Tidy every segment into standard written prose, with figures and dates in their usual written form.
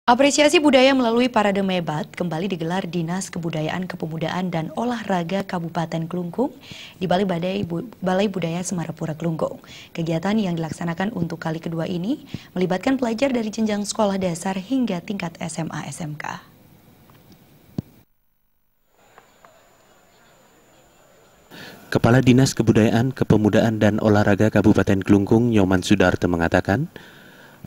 Apresiasi budaya melalui Parade Mebat kembali digelar Dinas Kebudayaan Kepemudaan dan Olahraga Kabupaten Klungkung di Balai Budaya Semarapura Klungkung. Kegiatan yang dilaksanakan untuk kali kedua ini melibatkan pelajar dari jenjang sekolah dasar hingga tingkat SMA SMK. Kepala Dinas Kebudayaan, Kepemudaan dan Olahraga Kabupaten Klungkung, Nyoman Sudarto mengatakan,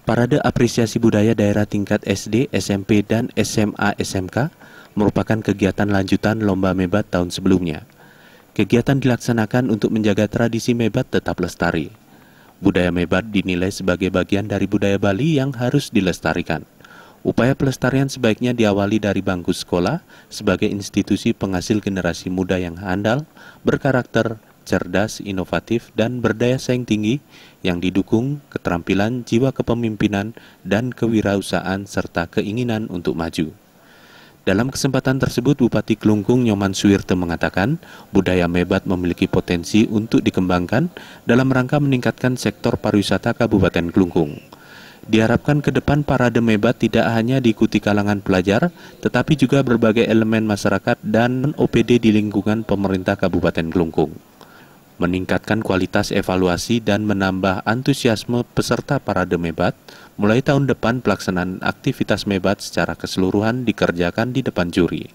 Parade Apresiasi Budaya Daerah tingkat SD, SMP, dan SMA SMK merupakan kegiatan lanjutan Lomba Mebat tahun sebelumnya. Kegiatan dilaksanakan untuk menjaga tradisi Mebat tetap lestari. Budaya Mebat dinilai sebagai bagian dari budaya Bali yang harus dilestarikan. Upaya pelestarian sebaiknya diawali dari bangku sekolah sebagai institusi penghasil generasi muda yang handal, berkarakter, cerdas, inovatif, dan berdaya saing tinggi yang didukung keterampilan, jiwa kepemimpinan, dan kewirausahaan serta keinginan untuk maju. Dalam kesempatan tersebut, Bupati Klungkung Nyoman Sudarto mengatakan budaya Mebat memiliki potensi untuk dikembangkan dalam rangka meningkatkan sektor pariwisata Kabupaten Klungkung. Diharapkan ke depan Parade Mebat tidak hanya diikuti kalangan pelajar, tetapi juga berbagai elemen masyarakat dan OPD di lingkungan pemerintah Kabupaten Klungkung. Meningkatkan kualitas evaluasi dan menambah antusiasme peserta Parade Mebat, mulai tahun depan pelaksanaan aktivitas Mebat secara keseluruhan dikerjakan di depan juri.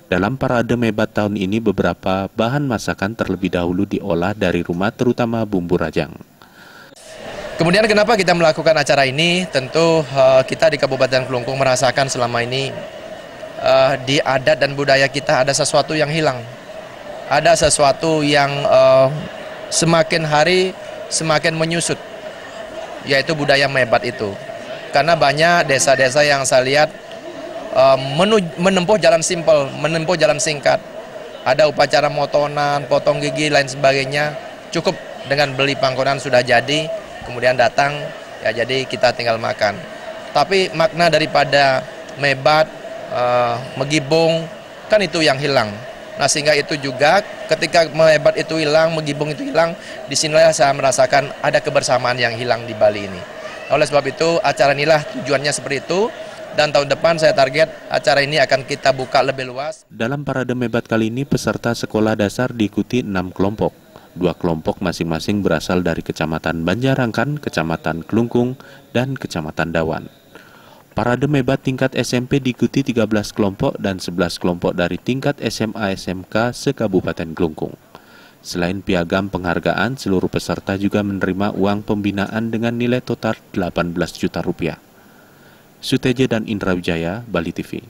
Dalam Parade Mebat tahun ini beberapa bahan masakan terlebih dahulu diolah dari rumah, terutama bumbu rajang. Kemudian kenapa kita melakukan acara ini? Tentu kita di Kabupaten Klungkung merasakan selama ini di adat dan budaya kita ada sesuatu yang hilang. Ada sesuatu yang semakin hari semakin menyusut, yaitu budaya Mebat itu. Karena banyak desa-desa yang saya lihat menempuh jalan simpel, menempuh jalan singkat. Ada upacara motonan, potong gigi, lain sebagainya. Cukup dengan beli pangkonan sudah jadi, kemudian datang, ya jadi kita tinggal makan. Tapi makna daripada Mebat, megibung, kan itu yang hilang. Nah, sehingga itu juga ketika Mebat itu hilang, megibung itu hilang, disinilah saya merasakan ada kebersamaan yang hilang di Bali ini. Oleh sebab itu, acara inilah tujuannya seperti itu, dan tahun depan saya target acara ini akan kita buka lebih luas. Dalam Parade Mebat kali ini, peserta sekolah dasar diikuti 6 kelompok. 2 kelompok masing-masing berasal dari Kecamatan Banjarangkan, Kecamatan Klungkung, dan Kecamatan Dawan. Parade Mebat tingkat SMP diikuti 13 kelompok dan 11 kelompok dari tingkat SMA SMK se-Kabupaten Klungkung. Selain piagam penghargaan, seluruh peserta juga menerima uang pembinaan dengan nilai total 18 juta rupiah. Suteja dan Indra Wijaya, Bali TV.